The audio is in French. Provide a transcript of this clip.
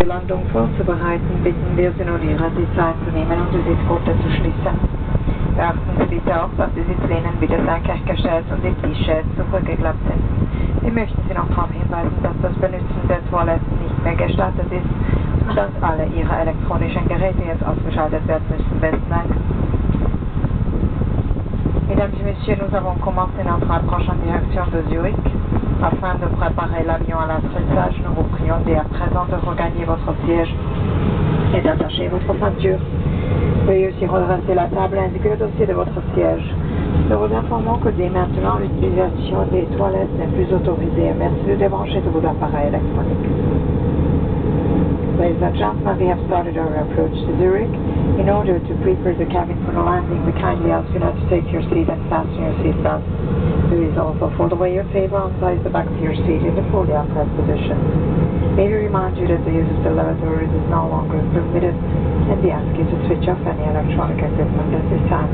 Die Landung vorzubereiten, bitten wir Sie nun, Ihre Sitzreihen zu nehmen und die Sitzgurte zu schließen. Beachten Sie bitte auch, dass die Sitzlehnen wieder senkrecht gestellt und die T-Shirts zurückgeklappt sind. Wir möchten Sie noch darauf hinweisen, dass das Benutzen der Toiletten nicht mehr gestattet ist und dass alle Ihre elektronischen Geräte jetzt ausgeschaltet werden müssen. Besten Dank. Mesdames et Messieurs, nous avons commencé notre approche en direction de Zurich. Afin de préparer l'avion à l'atterrissage, nous vous prions dès à présent de regagner votre siège et d'attacher votre ceinture. Veuillez aussi redresser la table ainsi que le dossier de votre siège. Nous vous informons que dès maintenant, l'utilisation des toilettes n'est plus autorisée. Merci de débrancher tous vos appareils électroniques. Ladies and gentlemen, we have started our approach to Zurich. In order to prepare the cabin for the landing, we kindly ask you now to take your seat and fasten your seatbelt. Please also fold away your table and place the back of your seat in the fully upright position. May we remind you that the use of the lavatories is no longer permitted, and we ask you to switch off any electronic equipment at this time.